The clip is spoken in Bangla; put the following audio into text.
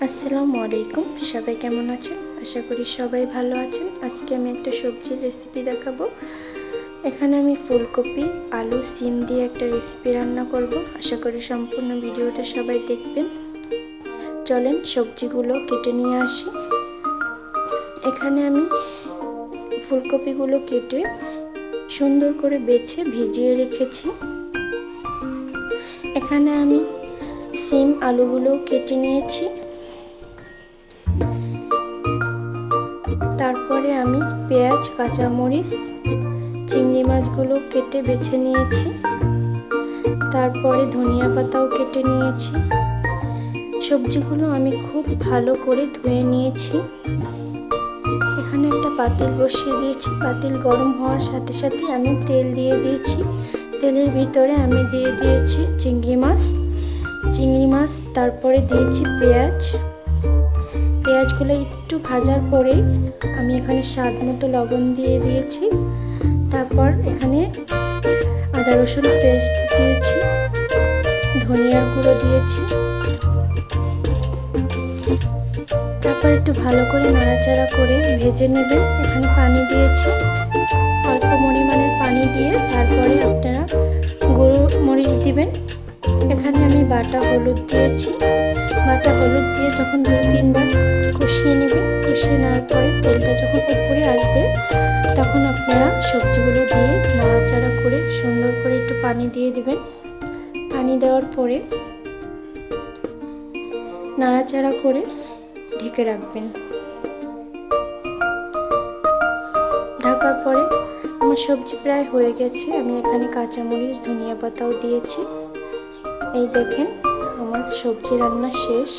আসসালামু আলাইকুম, সবাই কেমন আছেন? আশা করি সবাই ভালো আছেন। আজকে আমি একটা সবজির রেসিপি দেখাবো। এখানে আমি ফুলকপি, আলু, সিম দিয়ে একটা রেসিপি রান্না করব। আশা করি সম্পূর্ণ ভিডিওটা সবাই দেখবেন। চলেন সবজিগুলো কেটে নিয়ে আসি। এখানে আমি ফুলকপিগুলো কেটে সুন্দর করে বেছে ভিজিয়ে রেখেছি। এখানে আমি সিম, আলুগুলো কেটে নিয়েছি। তারপরে আমি পেঁয়াজ, কাঁচামরিচ, চিংড়ি মাছগুলো কেটে বেছে নিয়েছি। তারপরে ধনিয়া পাতাও কেটে নিয়েছি। সবজিগুলো আমি খুব ভালো করে ধুয়ে নিয়েছি। এখানে একটা পাতিল বসিয়ে দিয়েছি। পাতিল গরম হওয়ার সাথে সাথে আমি তেল দিয়ে দিয়েছি। তেলের ভিতরে আমি দিয়ে দিয়েছি চিংড়ি মাছ, তারপরে দিয়েছি পেঁয়াজগুলো একটু ভাজার পরে আমি এখানে স্বাদ মতো লবণ দিয়ে দিয়েছি। তারপর এখানে আদা রসুন পেস্ট দিয়েছি, ধনিয়ার গুঁড়ো দিয়েছি। তারপর একটু ভালো করে নাড়াচাড়া করে ভেজে নেবেন। এখানে পানি দিয়েছি, অল্প পরিমাণের পানি দিয়ে তারপরে আপনারা গুঁড়ো মরিচ দিবেন। এখানে আমি বাটা হলুদ দিয়েছি। বাটা হলুদ দিয়ে যখন 2-3 বার কষিয়ে নেবেন। কষিয়ে নেওয়ার পরে তেলটা যখন উপরে আসবে তখন আপনারা সবজিগুলো দিয়ে নাড়াচাড়া করে সুন্দর করে একটু পানি দিয়ে দিবেন। পানি দেওয়ার পরে নাড়াচাড়া করে ঢেকে রাখবেন। ঢাকার পরে আমার সবজি প্রায় হয়ে গেছে। আমি এখানে কাঁচামরিচ, ধনিয়া পাতাও দিয়েছি। এই দেখেন আমার সবজি রান্না শেষ।